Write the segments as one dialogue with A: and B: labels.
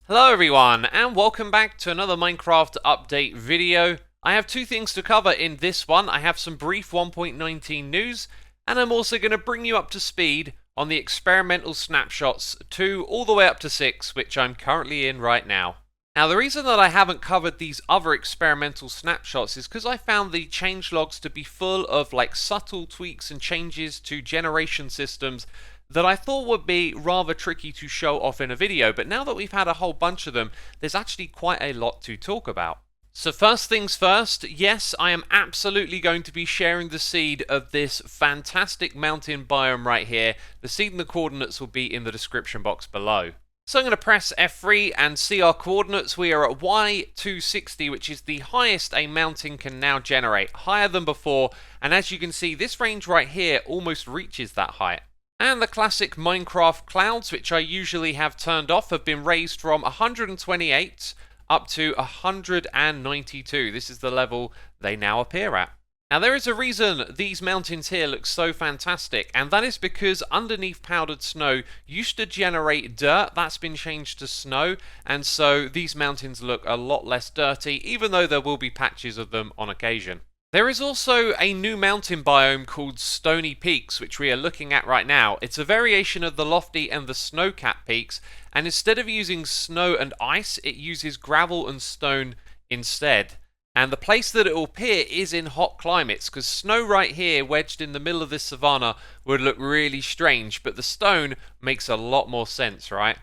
A: Hello everyone, and welcome back to another Minecraft update video. I have two things to cover in this one. I have some brief 1.19 news, and I'm also going to bring you up to speed on the experimental snapshots 2 all the way up to 6, which I'm currently in right now. Now, the reason that I haven't covered these other experimental snapshots is because I found the changelogs to be full of subtle tweaks and changes to generation systems that I thought would be rather tricky to show off in a video, but now that we've had a whole bunch of them, there's actually quite a lot to talk about. So first things first, yes, I am absolutely going to be sharing the seed of this fantastic mountain biome right here. The seed and the coordinates will be in the description box below. So I'm going to press F3 and see our coordinates. We are at Y260, which is the highest a mountain can now generate, higher than before, and as you can see, this range right here almost reaches that height. And the classic Minecraft clouds, which I usually have turned off, have been raised from 128 up to 192. This is the level they now appear at. Now, there is a reason these mountains here look so fantastic, and that is because underneath powdered snow used to generate dirt. That's been changed to snow, and so these mountains look a lot less dirty, even though there will be patches of them on occasion. There is also a new mountain biome called Stony Peaks, which we are looking at right now. It's a variation of the lofty and the snow-capped peaks, and instead of using snow and ice, it uses gravel and stone instead. And the place that it will appear is in hot climates, because snow right here, wedged in the middle of this savanna, would look really strange, but the stone makes a lot more sense, right?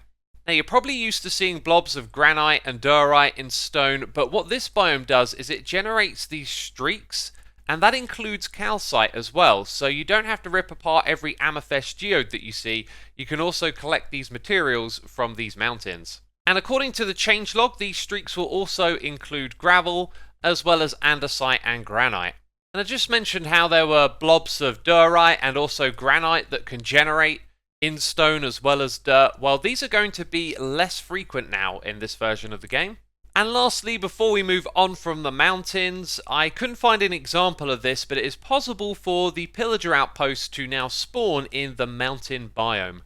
A: Now, you're probably used to seeing blobs of granite and diorite in stone, but what this biome does is it generates these streaks, and that includes calcite as well, so you don't have to rip apart every amethyst geode that you see. You can also collect these materials from these mountains. And according to the changelog, these streaks will also include gravel, as well as andesite and granite. And I just mentioned how there were blobs of diorite and also granite that can generate in stone as well as dirt. Well, these are going to be less frequent now in this version of the game. And lastly, before we move on from the mountains, I couldn't find an example of this, but it is possible for the pillager outpost to now spawn in the mountain biome.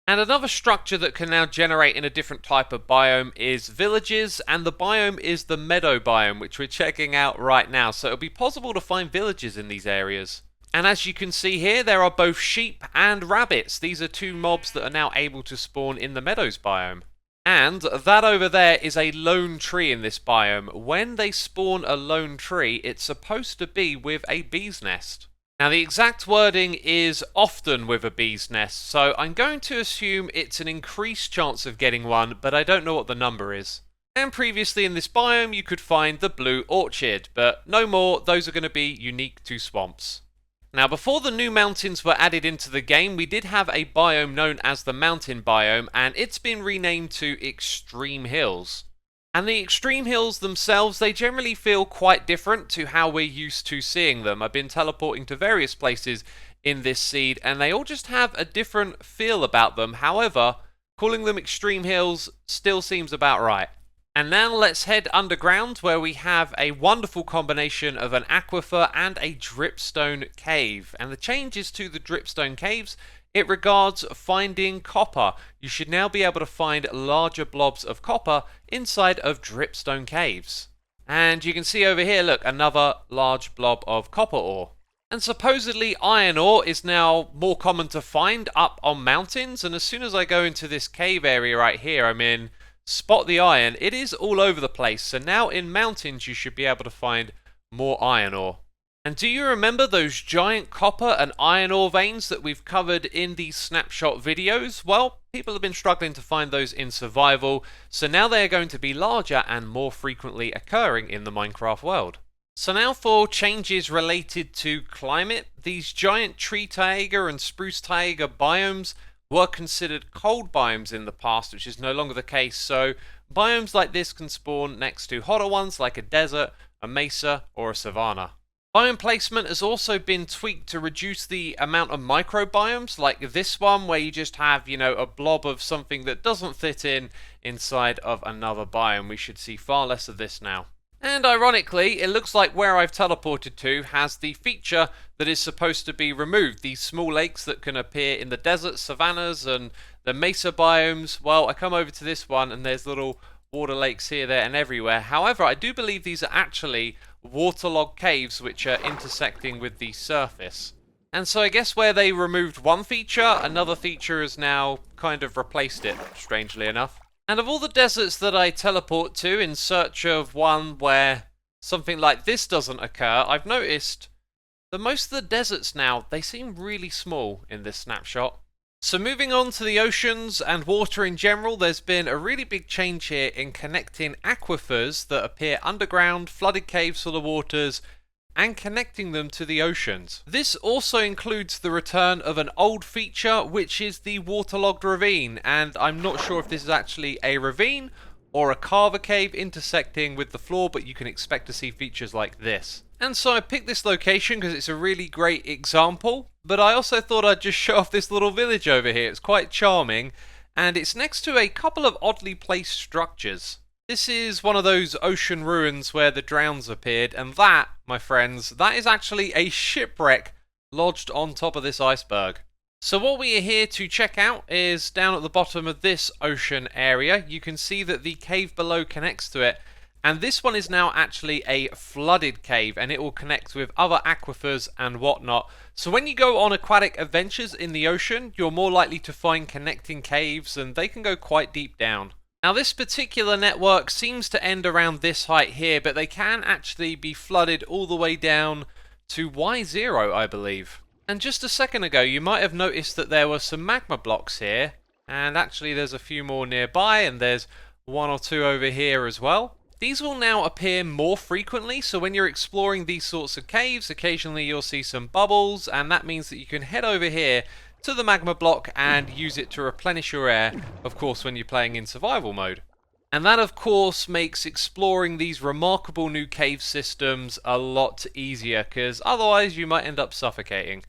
A: And another structure that can now generate in a different type of biome is villages, and the biome is the meadow biome, which we're checking out right now. So it'll be possible to find villages in these areas. And as you can see here, there are both sheep and rabbits. These are two mobs that are now able to spawn in the meadows biome. And that over there is a lone tree in this biome. When they spawn a lone tree, it's supposed to be with a bee's nest. Now, the exact wording is often with a bee's nest, so I'm going to assume it's an increased chance of getting one, but I don't know what the number is. And previously in this biome, you could find the blue orchid, but no more. Those are going to be unique to swamps. Now, before the new mountains were added into the game, we did have a biome known as the mountain biome, and it's been renamed to Extreme Hills. And the extreme hills themselves, they generally feel quite different to how we're used to seeing them. I've been teleporting to various places in this seed, and they all just have a different feel about them. However, calling them extreme hills still seems about right. And now let's head underground, where we have a wonderful combination of an aquifer and a dripstone cave. And the changes to the dripstone caves, it regards finding copper. You should now be able to find larger blobs of copper inside of dripstone caves. And you can see over here, look, another large blob of copper ore. And supposedly iron ore is now more common to find up on mountains. And as soon as I go into this cave area right here, I'm in Spot the Iron. It is all over the place. So now in mountains, you should be able to find more iron ore. And do you remember those giant copper and iron ore veins that we've covered in these snapshot videos? Well, people have been struggling to find those in survival, so now they are going to be larger and more frequently occurring in the Minecraft world. So now for changes related to climate, these giant tree taiga and spruce taiga biomes were considered cold biomes in the past, which is no longer the case, so biomes like this can spawn next to hotter ones like a desert, a mesa, or a savanna. Biome placement has also been tweaked to reduce the amount of microbiomes, like this one where you just have, a blob of something that doesn't fit inside of another biome. We should see far less of this now. And ironically, it looks like where I've teleported to has the feature that is supposed to be removed. These small lakes that can appear in the desert, savannas, and the mesa biomes. Well, I come over to this one and there's little water lakes here, there, and everywhere. However, I do believe these are actually waterlogged caves which are intersecting with the surface. And so I guess where they removed one feature, another feature has now kind of replaced it, strangely enough. And of all the deserts that I teleport to in search of one where something like this doesn't occur, I've noticed that most of the deserts now, they seem really small in this snapshot. So moving on to the oceans and water in general, there's been a really big change here in connecting aquifers that appear underground, flooded caves for the waters, and connecting them to the oceans. This also includes the return of an old feature, which is the waterlogged ravine, and I'm not sure if this is actually a ravine or a carver cave intersecting with the floor, but you can expect to see features like this. And so I picked this location because it's a really great example, but I also thought I'd just show off this little village over here. It's quite charming, and it's next to a couple of oddly placed structures. This is one of those ocean ruins where the drowns appeared, and that, my friends, that is actually a shipwreck lodged on top of this iceberg. So what we are here to check out is down at the bottom of this ocean area. You can see that the cave below connects to it, and this one is now actually a flooded cave, and it will connect with other aquifers and whatnot. So when you go on aquatic adventures in the ocean, you're more likely to find connecting caves, and they can go quite deep down. Now this particular network seems to end around this height here, but they can actually be flooded all the way down to Y0, I believe. And just a second ago you might have noticed that there were some magma blocks here, and actually there's a few more nearby, and there's one or two over here as well. These will now appear more frequently, so when you're exploring these sorts of caves, occasionally you'll see some bubbles, and that means that you can head over here to the magma block and use it to replenish your air, of course when you're playing in survival mode. And that of course makes exploring these remarkable new cave systems a lot easier, because otherwise you might end up suffocating.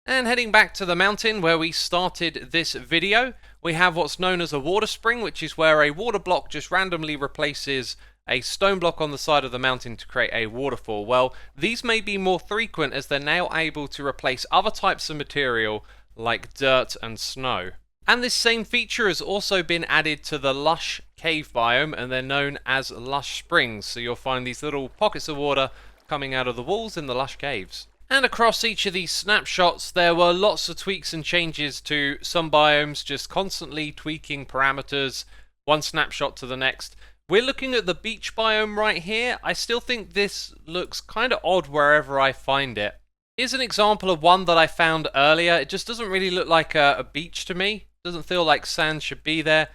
A: And heading back to the mountain where we started this video, we have what's known as a water spring, which is where a water block just randomly replaces a stone block on the side of the mountain to create a waterfall. Well, these may be more frequent as they're now able to replace other types of material like dirt and snow. And this same feature has also been added to the lush cave biome, and they're known as lush springs. So you'll find these little pockets of water coming out of the walls in the lush caves. And across each of these snapshots there were lots of tweaks and changes to some biomes, just constantly tweaking parameters one snapshot to the next. We're looking at the beach biome right here. I still think this looks kind of odd wherever I find it. Here's an example of one that I found earlier. It just doesn't really look like a beach to me. Doesn't feel like sand should be there.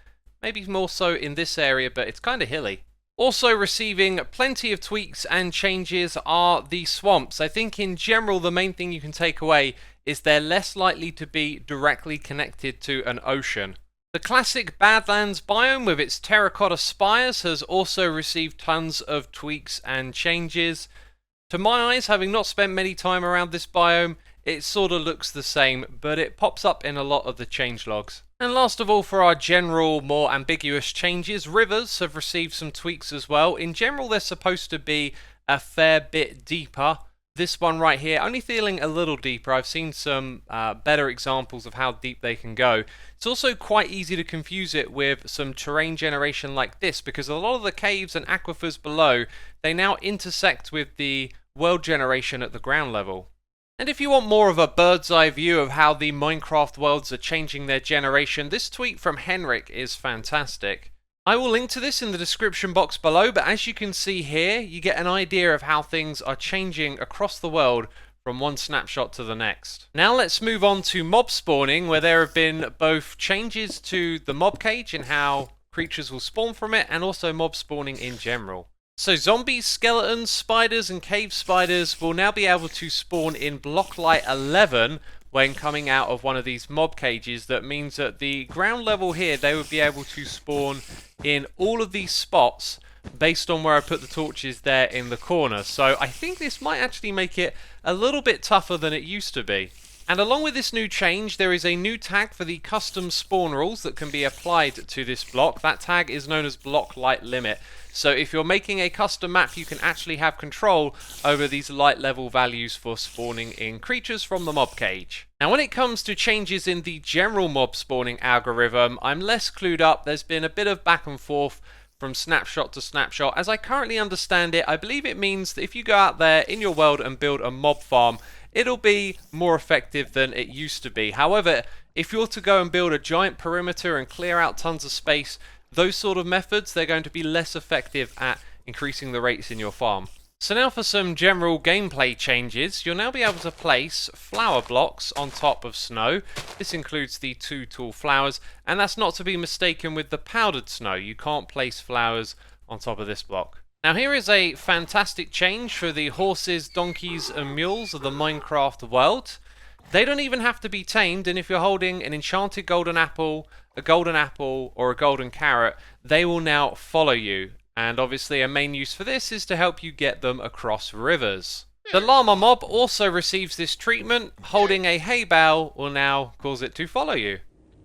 A: Maybe more so in this area, but it's kind of hilly. Also receiving plenty of tweaks and changes are the swamps. I think in general the main thing you can take away is they're less likely to be directly connected to an ocean. The classic Badlands biome with its terracotta spires has also received tons of tweaks and changes. To my eyes, having not spent many time around this biome, it sort of looks the same, but it pops up in a lot of the changelogs. And last of all, for our general, more ambiguous changes, rivers have received some tweaks as well. In general, they're supposed to be a fair bit deeper. This one right here, only feeling a little deeper. I've seen some better examples of how deep they can go. It's also quite easy to confuse it with some terrain generation like this, because a lot of the caves and aquifers below, they now intersect with the world generation at the ground level. And if you want more of a bird's eye view of how the Minecraft worlds are changing their generation, this tweet from Henrik is fantastic. I will link to this in the description box below, but as you can see here, you get an idea of how things are changing across the world from one snapshot to the next. Now let's move on to mob spawning, where there have been both changes to the mob cage and how creatures will spawn from it, and also mob spawning in general. So zombies, skeletons, spiders and cave spiders will now be able to spawn in block light 11 when coming out of one of these mob cages. That means that the ground level here, they would be able to spawn in all of these spots based on where I put the torches there in the corner. So I think this might actually make it a little bit tougher than it used to be. And along with this new change, there is a new tag for the custom spawn rules that can be applied to this block. That tag is known as block light limit. So if you're making a custom map, you can actually have control over these light level values for spawning in creatures from the mob cage. Now when it comes to changes in the general mob spawning algorithm, I'm less clued up. There's been a bit of back and forth from snapshot to snapshot. As I currently understand it, I believe it means that if you go out there in your world and build a mob farm, it'll be more effective than it used to be. However, if you're to go and build a giant perimeter and clear out tons of space, those sort of methods, they're going to be less effective at increasing the rates in your farm. So now for some general gameplay changes. You'll now be able to place flower blocks on top of snow. This includes the 2 tall flowers, and that's not to be mistaken with the powdered snow. You can't place flowers on top of this block. Now here is a fantastic change for the horses, donkeys and mules of the Minecraft world. They don't even have to be tamed, and if you're holding an enchanted golden apple, a golden apple or a golden carrot, they will now follow you. And obviously a main use for this is to help you get them across rivers. The llama mob also receives this treatment. Holding a hay bale will now cause it to follow you.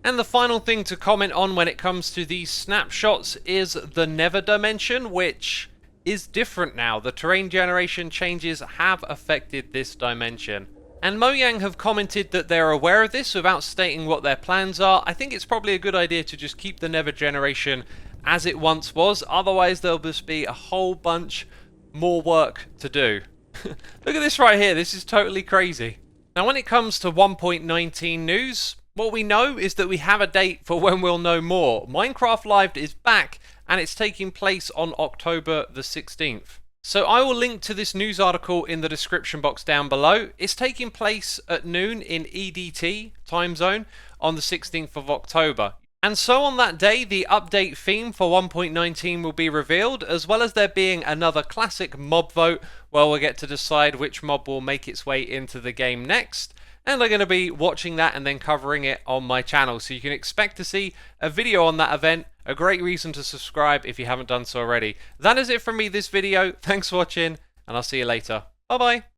A: And the final thing to comment on when it comes to these snapshots is the nether dimension, which is different now. The terrain generation changes have affected this dimension. And Mojang have commented that they're aware of this without stating what their plans are. I think it's probably a good idea to just keep the nether generation as it once was. Otherwise there'll just be a whole bunch more work to do. Look at this right here. This is totally crazy. Now when it comes to 1.19 news, what we know is that we have a date for when we'll know more. Minecraft Live is back and it's taking place on October the 16th. So I will link to this news article in the description box down below. It's taking place at noon in EDT time zone on the 16th of October. And so on that day, the update theme for 1.19 will be revealed, as well as there being another classic mob vote where we'll get to decide which mob will make its way into the game next. And I'm going to be watching that and then covering it on my channel. So you can expect to see a video on that event. A great reason to subscribe if you haven't done so already. That is it from me this video. Thanks for watching, and I'll see you later. Bye bye.